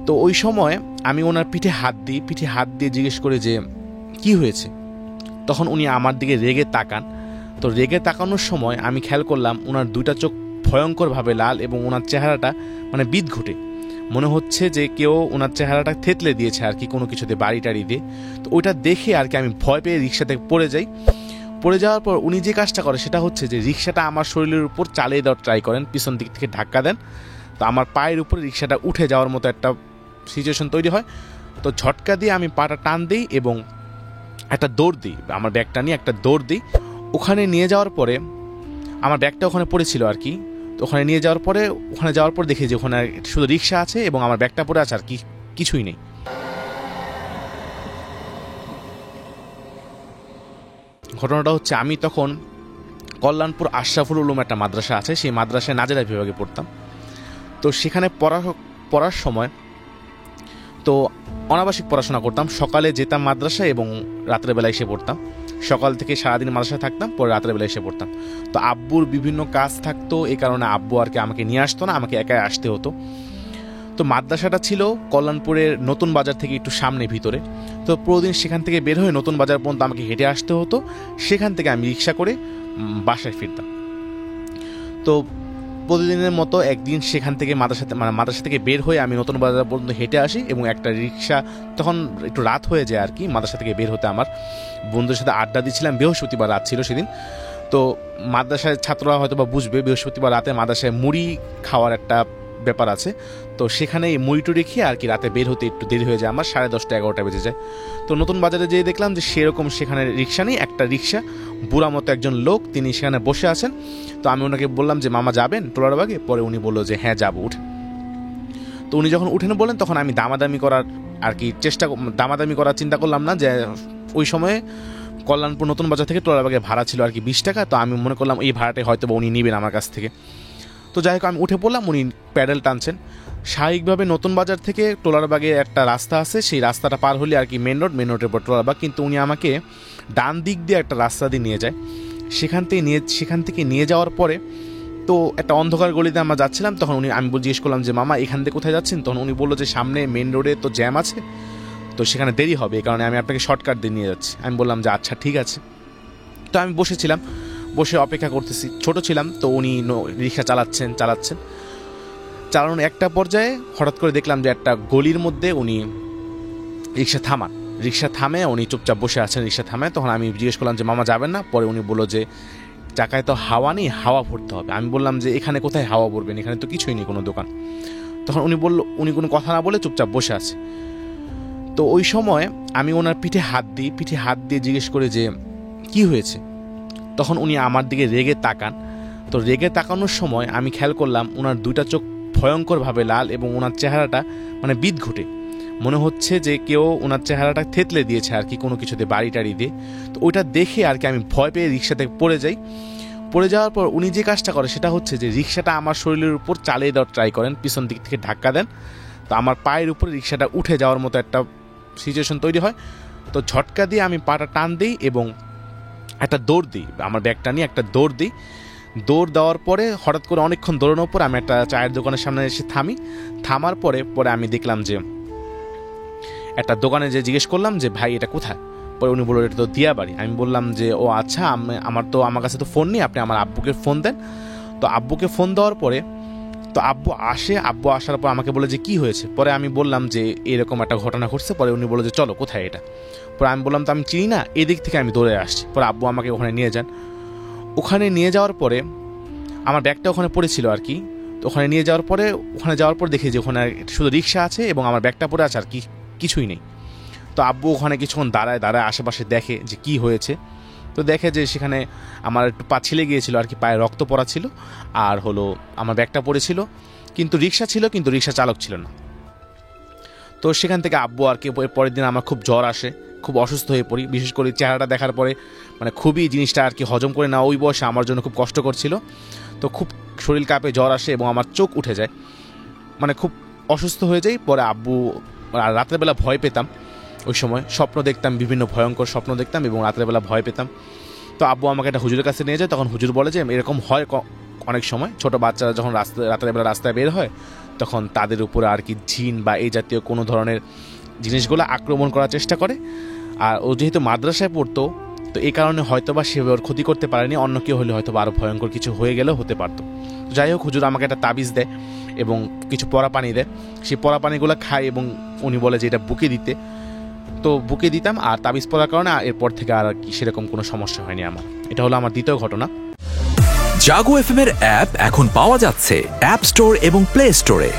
তো ওই সময় আমি ওনার পিঠে হাত দিয়ে জিজ্ঞেস করি যে কি হয়েছে। তখন উনি আমার দিকে রেগে তাকান। তো রেগে তাকানোর সময় আমি খেয়াল করলাম ওনার দুইটা চোখ ভয়ঙ্করভাবে লাল এবং ওনার চেহারাটা মানে বিদঘুটে, মনে হচ্ছে যে কেউ ওনার চেহারাটা থেতলে দিয়েছে আর কি কোনো কিছুতে বাড়ি টাড়ি দিয়ে। তো ওইটা দেখে আর কি আমি ভয় পেয়ে রিক্সা থেকে পড়ে যাই। পড়ে যাওয়ার পর উনি যে কাজটা করে সেটা হচ্ছে যে রিক্সাটা আমার শরীরের উপর চালিয়ে দেওয়ার ট্রাই করেন, পিছন দিক থেকে ধাক্কা দেন। তো আমার পায়ের উপরে রিক্সাটা উঠে যাওয়ার মতো একটা সিচুয়েশন তৈরি হয়। তো ঝটকা দিয়ে আমি পাটা টান দিই এবং একটা দৌড় দিই, আমার ব্যাগটা নিয়ে একটা দৌড় দিই। ওখানে নিয়ে যাওয়ার পরে আমার ব্যাগটা ওখানে পড়েছিল আর কি। তো ওখানে নিয়ে যাওয়ার পরে ওখানে যাওয়ার পর দেখি যে ওখানে শুধু রিক্সা আছে এবং আমার ব্যাগটা পড়ে আছে আর কি, কিছুই নেই। ঘটনাটা হচ্ছে আমি তখন কল্যাণপুর আশরাফুল উলুম একটা মাদ্রাসা আছে, সেই মাদ্রাসায় নাজেরা বিভাগে পড়তাম। তো সেখানে পড়ার সময় তো অনাবাসিক পড়াশোনা করতাম, সকালে যেতাম মাদ্রাসা এবং রাত্রেবেলা এসে পড়তাম। সকাল থেকে সারাদিন মাদ্রাসায় থাকতাম, পরে রাত্রেবেলা এসে পড়তাম। তো আব্বুর বিভিন্ন কাজ থাকতো, এই কারণে আব্বু আর কি আমাকে নিয়ে আসতো না, আমাকে একাই আসতে হতো। তো মাদ্রাসাটা ছিল কল্যাণপুরের নতুন বাজার থেকে একটু সামনে ভিতরে। তো প্রতিদিন সেখান থেকে বের হয়ে নতুন বাজার পর্যন্ত আমাকে হেঁটে আসতে হতো, সেখান থেকে আমি রিক্সা করে বাসায় ফিরতাম। তো প্রতিদিনের মতো একদিন সেখান থেকে মাদ্রাসা থেকে বের হয়ে আমি নতুন বাজার পর্যন্ত হেঁটে আসি এবং একটা রিক্সা, তখন একটু রাত হয়ে যায় আর কি মাদ্রাসা থেকে বের হতে। আমার বন্ধুদের সাথে আড্ডা দিচ্ছিলাম, বৃহস্পতিবার রাত ছিল সেদিন। তো মাদ্রাসায় ছাত্ররা হয়তো বা বুঝবে, বৃহস্পতিবার রাতে মাদ্রাসায় মুড়ি খাওয়ার একটা ব্যাপার আছে। তো সেখানে এই মুড়িটুড়ি খেয়ে আর কি রাতে বের হতে একটু দেরি হয়ে যায়, আমার 10:30 11টা বেজে যায়। তো নতুন বাজারে যেয়ে দেখলাম যে সেরকম সেখানে রিক্সা নেই, একটা রিক্সা, বুড়া মতো একজন লোক তিনি সেখানে বসে আছেন। তো আমি ওনাকে বললাম যে মামা যাবেন টোলারবাগে? পরে উনি বললো যে হ্যাঁ যাবো, উঠে। তো উনি যখন উঠেন বলেন তখন আমি দামাদামি করার চিন্তা করলাম না, যে ওই সময়ে কল্যাণপুর নতুন বাজার থেকে টোলারবাগে ভাড়া ছিল আর কি 20 টাকা। তো আমি মনে করলাম এই ভাড়াটাই হয়তো উনি নেবেন আমার কাছ থেকে। তো যাই হোক আমি উঠে পড়লাম, উনি প্যাডেল টানছেন। স্বাভাবিকভাবে নতুন বাজার থেকে টোলারবাগে একটা রাস্তা আছে, সেই রাস্তাটা পার হলে আর কি মেন রোডের পর টোলারবাগ। কিন্তু উনি আমাকে ডান দিক দিয়ে একটা রাস্তা দিয়ে নিয়ে যায়। সেখান থেকে নিয়ে যাওয়ার পরে তো একটা অন্ধকার গলিতে আমরা যাচ্ছিলাম। তখন আমি জিজ্ঞেস করলাম যে মামা এখান থেকে কোথায় যাচ্ছেন? তখন উনি বললো যে সামনে মেন রোডে তো জ্যাম আছে, তো সেখানে দেরি হবে, এই কারণে আমি আপনাকে শর্টকাট দিয়ে নিয়ে যাচ্ছি। আমি বললাম যে আচ্ছা ঠিক আছে। তো আমি বসে অপেক্ষা করতেছি, ছোট ছিলাম। তো উনি রিক্সা চালানোর একটা পর্যায়ে হঠাৎ করে দেখলাম যে একটা গলির মধ্যে উনি রিক্সা থামে, উনি চুপচাপ বসে আছেন, রিক্সা থামে। তখন আমি জিজ্ঞেস করলাম যে মামা যাবেন না? পরে উনি বললো যে চাকায় তো হাওয়া নেই, হাওয়া ভরতে হবে। আমি বললাম যে এখানে কোথায় হাওয়া ভরবেন, এখানে তো কিছুই নেই, কোনো দোকান। তখন উনি কোনো কথা না বলে চুপচাপ বসে আছে। তো ওই সময় আমি ওনার পিঠে হাত দিয়ে জিজ্ঞেস করি যে কি হয়েছে। তখন উনি আমার দিকে রেগে তাকান। তো রেগে তাকানোর সময় আমি খেয়াল করলাম ওনার দুইটা চোখ ভয়ঙ্করভাবে লাল এবং ওনার চেহারাটা মানে বিদঘুটে, মনে হচ্ছে যে কেউ ওনার চেহারাটা থেতলে দিয়েছে আর কি কোনো কিছুতে বাড়ি টাড়ি দিয়ে। তো ওইটা দেখে আর কি আমি ভয় পেয়ে রিক্সা থেকে পড়ে যাই। পড়ে যাওয়ার পর উনি যে কাজটা করে সেটা হচ্ছে যে রিক্সাটা আমার শরীরের উপর চালিয়ে দেওয়ার ট্রাই করেন, পিছন দিক থেকে ধাক্কা দেন। তো আমার পায়ের উপরে রিক্সাটা উঠে যাওয়ার মতো একটা সিচুয়েশন তৈরি হয়। তো ঝটকা দিয়ে আমি পাটা টান দিই এবং একটা দৌড় দিই, আমার ব্যাগটা নিয়ে একটা দৌড় দিই। দৌড় দেওয়ার পরে হঠাৎ করে অনেকক্ষণ দৌড়ানোর পর আমি একটা চায়ের দোকানের সামনে এসে থামার পরে আমি দেখলাম যে একটা দোকানে যে জিজ্ঞেস করলাম যে ভাই এটা কোথায়? পরে উনি বললো এটা তো দিয়াবাড়ি। আমি বললাম যে ও আচ্ছা, আমার কাছে তো ফোন নেই, আপনি আমার আব্বুকে ফোন দেন। তো আব্বুকে ফোন দেওয়ার পরে তো আব্বু আসার পর আমাকে বলে যে কি হয়েছে। পরে আমি বললাম যে এরকম একটা ঘটনা ঘটছে। পরে উনি বললো যে চলো কোথায় এটা। পরে আমি বললাম তো আমি চিনি না, এদিক থেকে আমি দৌড়ে আসছি। পরে আব্বু আমাকে ওখানে নিয়ে যান। ওখানে নিয়ে যাওয়ার পরে আমার ব্যাগটা ওখানে পড়েছিল আর কি। তো ওখানে যাওয়ার পর দেখি যে ওখানে শুধু রিক্সা আছে এবং আমার ব্যাগটা পড়ে আছে আর কি, কিছুই নেই। তো আব্বু ওখানে কিছুক্ষণ দাঁড়ায় আশেপাশে দেখে যে কি হয়েছে। তো দেখে যে সেখানে আমার একটু পা ছিলে গিয়েছিল আর কি, পায়ে রক্ত পড়া ছিল, আর আমার ব্যাগটা পড়েছিল। কিন্তু রিক্সা ছিল, কিন্তু রিক্সা চালক ছিল না। তো সেখান থেকে আব্বু আর কি পরের দিন আমার খুব জ্বর আসে, খুব অসুস্থ হয়ে পড়ি। বিশেষ করে চেহারাটা দেখার পরে মানে খুবই জিনিসটা আর কি হজম করে নেওয়া ওই বয়সে আমার জন্য খুব কষ্টকর ছিল। তো খুব শরীর কাঁপে, জ্বর আসে এবং আমার চোখ উঠে যায়, মানে খুব অসুস্থ হয়ে যাই। পরে আব্বু রাত্রেবেলা ভয় পেতাম, ওই সময় স্বপ্ন দেখতাম, বিভিন্ন ভয়ঙ্কর স্বপ্ন দেখতাম এবং রাত্রেবেলা ভয় পেতাম। তো আব্বু আমাকে একটা হুজুরের কাছে নিয়ে যায়। তখন হুজুর বলে যে এরকম হয় অনেক সময়, ছোট বাচ্চারা যখন রাত্রেবেলা রাস্তায় বের হয় তখন তাদের উপরে আর কি জিন বা এই জাতীয় কোনো ধরনের জিনিসগুলো আক্রমণ করার চেষ্টা করে। আর ও যেহেতু মাদ্রাসায় পড়তো, তো এই কারণে হয়তো বা সেভাবে ওর ক্ষতি করতে পারেনি, অন্য কেউ হলে হয়তো বা আরও ভয়ঙ্কর কিছু হয়ে গেলেও হতে পারতো। যাই হোক, হুজুর আমাকে একটা তাবিজ দেয় এবং কিছু পরা পানি দেয়। সেই পরা পানিগুলো খাই এবং উনি বলে যে এটা বুকে দিতে, তো বুকে দিতাম। আর তাবিজ পরার কারণে এরপর থেকে আর কি সেরকম কোনো সমস্যা হয়নি আমার। এটা হলো আমার দ্বিতীয় ঘটনা। জাগো এফএম এর অ্যাপ এখন পাওয়া যাচ্ছে অ্যাপ স্টোর এবং প্লে স্টোরে।